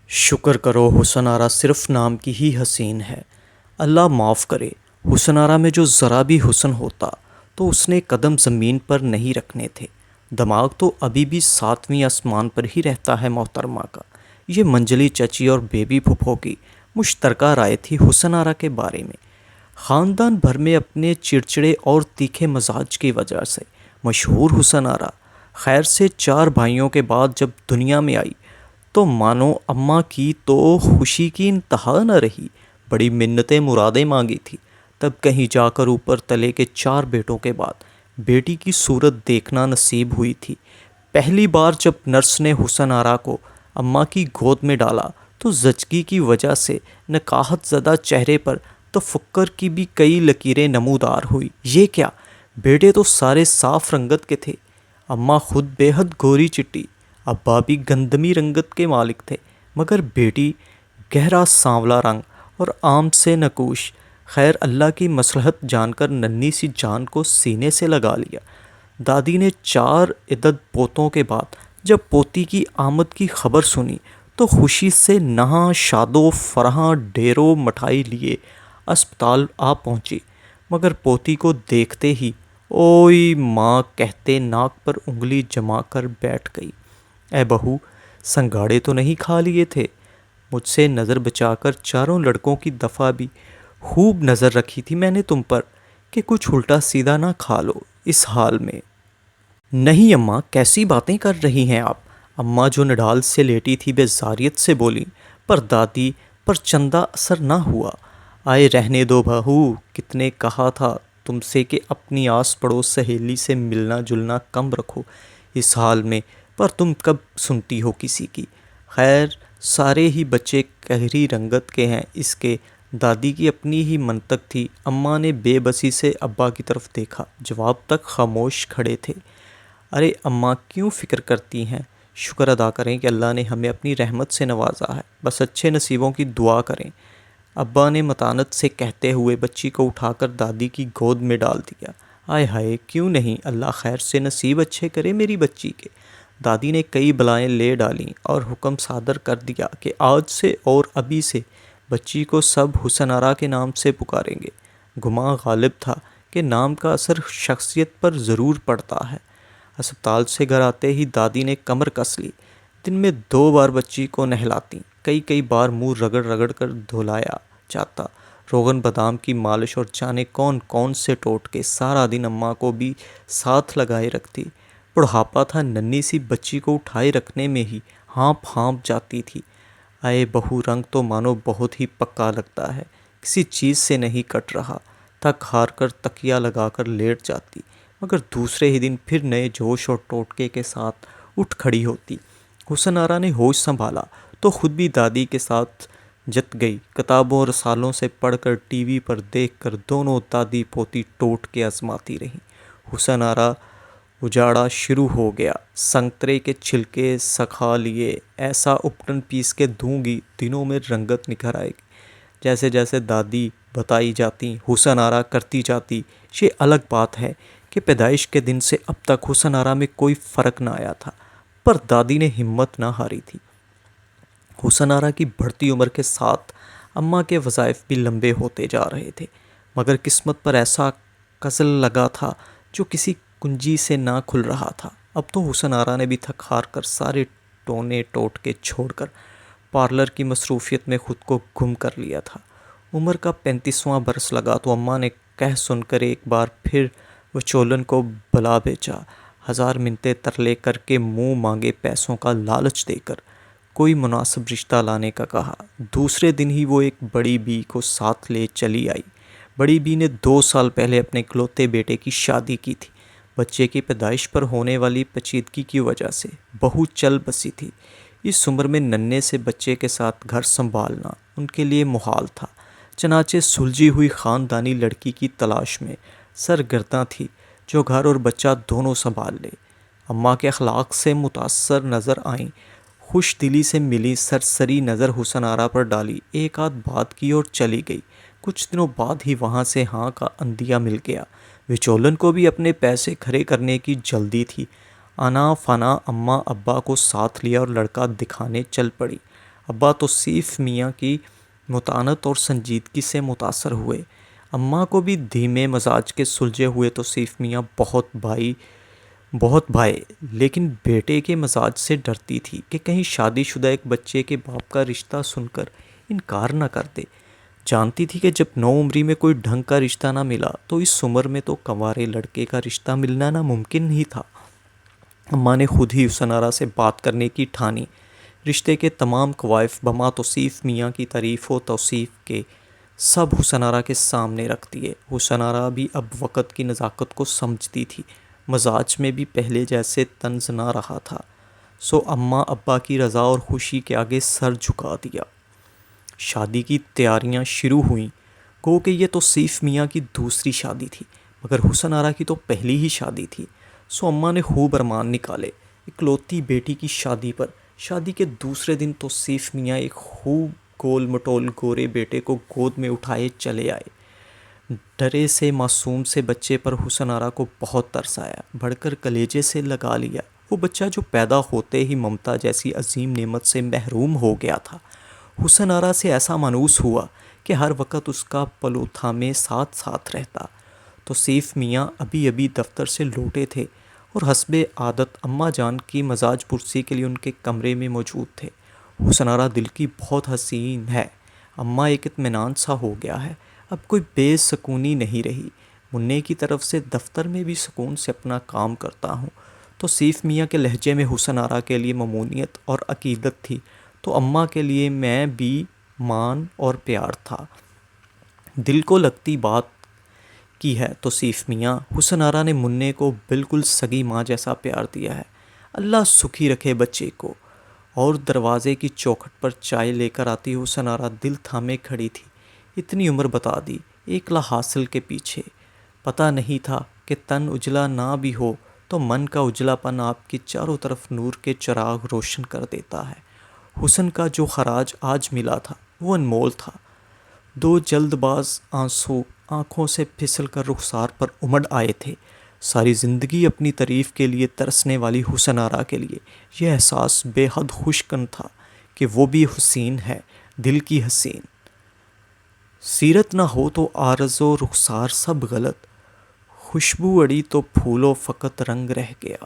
شکر کرو حسن آرا صرف نام کی ہی حسین ہے۔ اللہ معاف کرے، حسن آرا میں جو ذرا بھی حسن ہوتا تو اس نے قدم زمین پر نہیں رکھنے تھے۔ دماغ تو ابھی بھی ساتویں آسمان پر ہی رہتا ہے محترمہ کا۔ یہ منجلی چچی اور بیبی پھپھو کی مشترکہ رائے تھی حسن آرا کے بارے میں۔ خاندان بھر میں اپنے چڑچڑے اور تیکھے مزاج کی وجہ سے مشہور حسن آرا خیر سے 4 بھائیوں کے بعد جب دنیا میں آئی تو مانو اماں کی تو خوشی کی انتہا نہ رہی۔ بڑی منتیں مرادیں مانگی تھی، تب کہیں جا کر اوپر تلے کے 4 بیٹوں کے بعد بیٹی کی صورت دیکھنا نصیب ہوئی تھی۔ پہلی بار جب نرس نے حسن آرا کو اماں کی گود میں ڈالا تو زچگی کی وجہ سے نکاحت زدہ چہرے پر تفکر کی بھی کئی لکیریں نمودار ہوئی۔ یہ کیا، بیٹے تو سارے صاف رنگت کے تھے، اماں خود بے حد گوری چٹی، ابا بھی گندمی رنگت کے مالک تھے، مگر بیٹی گہرا سانولا رنگ اور عام سے نکوش۔ خیر اللہ کی مصلحت جان کر ننھی سی جان کو سینے سے لگا لیا۔ دادی نے 4 عدد پوتوں کے بعد جب پوتی کی آمد کی خبر سنی تو خوشی سے نہاں شاد و فرحاں ڈھیروں مٹھائی لیے اسپتال آ پہنچی، مگر پوتی کو دیکھتے ہی اوئی ماں کہتے ناک پر انگلی جما کر بیٹھ گئی۔ اے بہو، سنگاڑے تو نہیں کھا لیے تھے؟ مجھ سے نظر بچا کر 4 لڑکوں کی دفعہ بھی خوب نظر رکھی تھی میں نے تم پر کہ کچھ الٹا سیدھا نہ کھا لو اس حال میں۔ نہیں اماں، کیسی باتیں کر رہی ہیں آپ؟ اماں جو نڈال سے لیٹی تھی بیزاریت سے بولی، پر دادی پر چندہ اثر نہ ہوا۔ آئے رہنے دو بہو، کتنے کہا تھا تم سے کہ اپنی آس پڑوس سہیلی سے ملنا جلنا کم رکھو اس حال میں، پر تم کب سنتی ہو کسی کی۔ خیر سارے ہی بچے قہری رنگت کے ہیں اس کے۔ دادی کی اپنی ہی منطق تھی۔ اماں نے بے بسی سے ابا کی طرف دیکھا، جواب تک خاموش کھڑے تھے۔ ارے اماں کیوں فکر کرتی ہیں؟ شکر ادا کریں کہ اللہ نے ہمیں اپنی رحمت سے نوازا ہے، بس اچھے نصیبوں کی دعا کریں، ابا نے متانت سے کہتے ہوئے بچی کو اٹھا کر دادی کی گود میں ڈال دیا۔ آئے ہائے، کیوں نہیں، اللہ خیر سے نصیب اچھے کرے میری بچی کے۔ دادی نے کئی بلائیں لے ڈالیں اور حکم صادر کر دیا کہ آج سے اور ابھی سے بچی کو سب حسن آرا کے نام سے پکاریں گے۔ گمان غالب تھا کہ نام کا اثر شخصیت پر ضرور پڑتا ہے۔ اسپتال سے گھر آتے ہی دادی نے کمر کس لی۔ دن میں 2 بار بچی کو نہلاتی، کئی بار منہ رگڑ رگڑ کر دھلایا جاتا، روغن بادام کی مالش اور جانے کون کون سے ٹوٹکے، سارا دن اماں کو بھی ساتھ لگائے رکھتی۔ بڑھاپا تھا، ننھی سی بچی کو اٹھائے رکھنے میں ہی ہانپ ہانپ جاتی تھی۔ اے بہو، رنگ تو مانو بہت ہی پکا لگتا ہے، کسی چیز سے نہیں کٹ رہا۔ تھک ہار کر تکیہ لگا کر لیٹ جاتی، مگر دوسرے ہی دن پھر نئے جوش اور ٹوٹکے کے ساتھ اٹھ کھڑی ہوتی۔ حسن آرا نے ہوش سنبھالا تو خود بھی دادی کے ساتھ جت گئی۔ کتابوں اور رسالوں سے پڑھ کر، ٹی وی پر دیکھ کر دونوں دادی پوتی ٹوٹکے آزماتی رہیں۔ حسن آرا اجاڑا شروع ہو گیا۔ سنگترے کے چھلکے سکھا لیے، ایسا اپٹن پیس کے دوں گی دنوں میں رنگت نکھر آئے گی۔ جیسے جیسے دادی بتائی جاتی حسن آرا کرتی جاتی۔ یہ الگ بات ہے کہ پیدائش کے دن سے اب تک حسن آرا میں کوئی فرق نہ آیا تھا، پر دادی نے ہمت نہ ہاری تھی۔ حسن آرا کی بڑھتی عمر کے ساتھ اماں کے وظائف بھی لمبے ہوتے جا رہے تھے، مگر قسمت پر ایسا کزل لگا تھا جو کسی کنجی سے نہ کھل رہا تھا۔ اب تو حسن آرا نے بھی تھک ہار کر سارے ٹونے ٹوٹکے چھوڑ کر پارلر کی مصروفیت میں خود کو گم کر لیا تھا۔ عمر کا 35واں برس لگا تو اماں نے کہہ سن کر ایک بار پھر وچولن کو بلا بھیجا۔ 1000 منتیں ترلے کر کے منہ مانگے پیسوں کا لالچ دے کر کوئی مناسب رشتہ لانے کا کہا۔ دوسرے دن ہی وہ ایک بڑی بی کو ساتھ لے چلی آئی۔ بڑی بی نے 2 سال پہلے اپنے اکلوتے بیٹے کی شادی کی تھی۔ بچے کی پیدائش پر ہونے والی پیچیدگی کی وجہ سے بہو چل بسی تھی۔ اس عمر میں ننھے سے بچے کے ساتھ گھر سنبھالنا ان کے لیے محال تھا، چنانچہ سلجھی ہوئی خاندانی لڑکی کی تلاش میں سرگرداں تھی جو گھر اور بچہ دونوں سنبھال لے۔ اماں کے اخلاق سے متاثر نظر آئیں، خوش دلی سے ملی، سرسری نظر حسن آرا پر ڈالی، ایک آدھ بات کی اور چلی گئی۔ کچھ دنوں بعد ہی وہاں سے ہاں کا اندیا مل گیا۔ وچولن کو بھی اپنے پیسے کھڑے کرنے کی جلدی تھی۔ آنا فانا اماں ابا کو ساتھ لیا اور لڑکا دکھانے چل پڑی۔ ابا توصیف میاں کی متانت اور سنجیدگی سے متاثر ہوئے۔ اماں کو بھی دھیمے مزاج کے سلجھے ہوئے توصیف میاں بہت بھائے، لیکن بیٹے کے مزاج سے ڈرتی تھی کہ کہیں شادی شدہ ایک بچے کے باپ کا رشتہ سن کر انکار نہ کر دے۔ جانتی تھی کہ جب نوعمری میں کوئی ڈھنگ کا رشتہ نہ ملا تو اس عمر میں تو کنوارے لڑکے کا رشتہ ملنا ناممکن ہی تھا۔ اماں نے خود ہی حسن آرا سے بات کرنے کی ٹھانی۔ رشتے کے تمام کوائف بما توصیف میاں کی تعریف و توصیف کے سب حسن آرا کے سامنے رکھ دیے۔ حسن آرا بھی اب وقت کی نزاکت کو سمجھتی تھی، مزاج میں بھی پہلے جیسے طنز نہ رہا تھا، سو اماں ابا کی رضا اور خوشی کے آگے سر جھکا دیا۔ شادی کی تیاریاں شروع ہوئیں۔ گو کہ یہ توصیف میاں کی دوسری شادی تھی، مگر حسن آرا کی تو پہلی ہی شادی تھی، سو اماں نے خوب ارمان نکالے اکلوتی بیٹی کی شادی پر۔ شادی کے دوسرے دن توصیف میاں ایک خوب گول مٹول گورے بیٹے کو گود میں اٹھائے چلے آئے۔ ڈرے سے معصوم سے بچے پر حسن آرا کو بہت ترس آیا، بڑھ کر کلیجے سے لگا لیا۔ وہ بچہ جو پیدا ہوتے ہی ممتا جیسی عظیم نعمت سے محروم ہو گیا تھا، حسن آرا سے ایسا مانوس ہوا کہ ہر وقت اس کا پلو تھامے ساتھ ساتھ رہتا۔ توصیف میاں ابھی دفتر سے لوٹے تھے اور حسب عادت اماں جان کی مزاج پرسی کے لیے ان کے کمرے میں موجود تھے۔ حسن آرا دل کی بہت حسین ہے، اماں ایک اطمینان سا ہو گیا ہے، اب کوئی بے سکونی نہیں رہی۔ منع کی طرف سے دفتر میں بھی سکون سے اپنا کام کرتا ہوں۔ توصیف میاں کے لہجے میں حسن آرا کے لیے ممنونیت اور عقیدت تھی، تو اماں کے لیے میں بھی مان اور پیار تھا۔ دل کو لگتی بات کی ہے توصیف میاں، حسن آرا نے منع کو بالکل سگی ماں جیسا پیار دیا ہے، اللہ سکھی رکھے بچے کو۔ اور دروازے کی چوکھٹ پر چائے لے کر آتی حسن آرا دل تھامے کھڑی تھی۔ اتنی عمر بتا دی ایکلا حاصل کے پیچھے، پتہ نہیں تھا کہ تن اجلا نہ بھی ہو تو من کا اجلا پن آپ کی چاروں طرف نور کے چراغ روشن کر دیتا ہے۔ حسن کا جو خراج آج ملا تھا وہ انمول تھا۔ دو جلد باز آنسو آنکھوں سے پھسل کر رخسار پر امڑ آئے تھے۔ ساری زندگی اپنی تعریف کے لیے ترسنے والی حسن آرا کے لیے یہ احساس بے حد خوش کن تھا کہ وہ بھی حسین ہے، دل کی حسین۔ سیرت نہ ہو تو عارض و رخسار سب غلط، خوشبو اڑی تو پھولو فقط رنگ رہ گیا۔